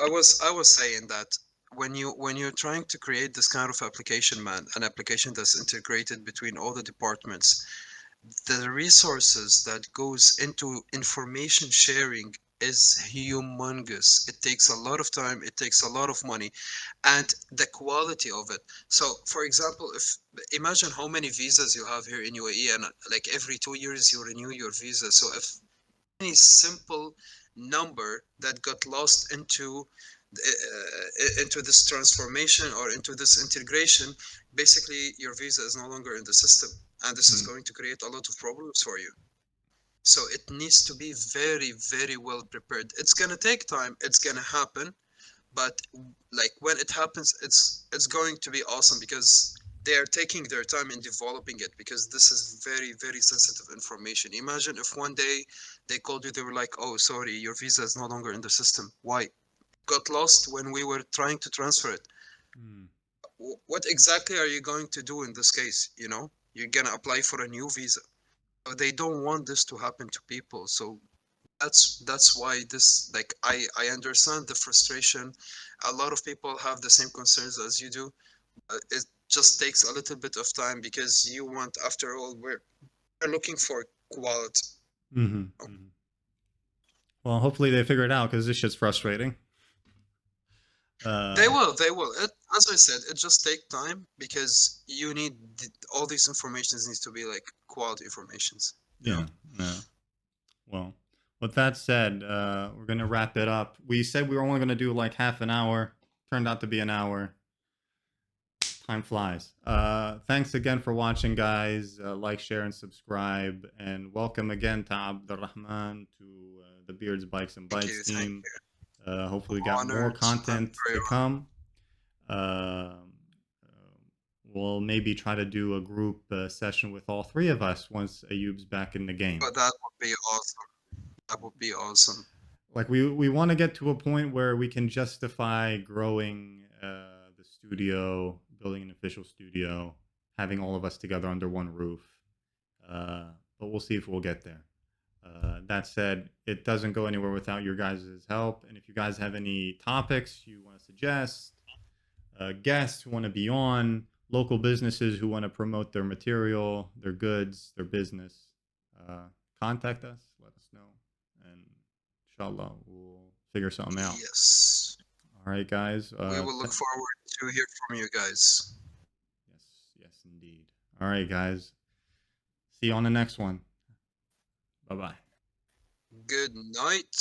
I was saying that when you're trying to create this kind of application, man, an application that's integrated between all the departments, the resources that goes into information sharing is humongous. It takes a lot of time, it takes a lot of money, and the quality of it. So for example, if imagine how many visas you have here in UAE, and like every 2 years you renew your visa. So if any simple number that got lost into this transformation or into this integration, basically your visa is no longer in the system, and this is going to create a lot of problems for you. So it needs to be very, very well prepared. It's gonna take time, it's gonna happen, but like when it happens, it's going to be awesome because they are taking their time in developing it, because this is very, very sensitive information. Imagine if one day they called you, they were like, oh sorry, your visa is no longer in the system. Why? Got lost when we were trying to transfer it. Mm. What exactly are you going to do in this case? You know, you're gonna apply for a new visa. So they don't want this to happen to people. So that's why this, like, I understand the frustration. A lot of people have the same concerns as you do. It just takes a little bit of time because you want, after all, we're looking for quality. Mm-hmm. Mm-hmm. Well, hopefully they figure it out because this shit's frustrating. They will. As I said, it just take time because you need all these informations needs to be like quality informations. Yeah. Yeah. Well, with that said, we're gonna wrap it up. We said we were only gonna do like half an hour. Turned out to be an hour. Time flies. Thanks again for watching, guys. Like, share, and subscribe. And welcome again to Abdurrahman, to the Beards, Bikes, and Bytes team. Hopefully, we got more content to come. We'll maybe try to do a group session with all three of us once Ayub's back in the game. But that would be awesome. That would be awesome. Like we want to get to a point where we can justify growing the studio, building an official studio, having all of us together under one roof. But we'll see if we'll get there. That said, it doesn't go anywhere without your guys' help. And if you guys have any topics you want to suggest, guests who want to be on, local businesses who want to promote their material, their goods, their business, contact us, let us know. And inshallah, we'll figure something out. Yes. All right, guys. We will look forward to hear from you guys. Yes, indeed. All right, guys. See you on the next one. Bye-bye. Good night.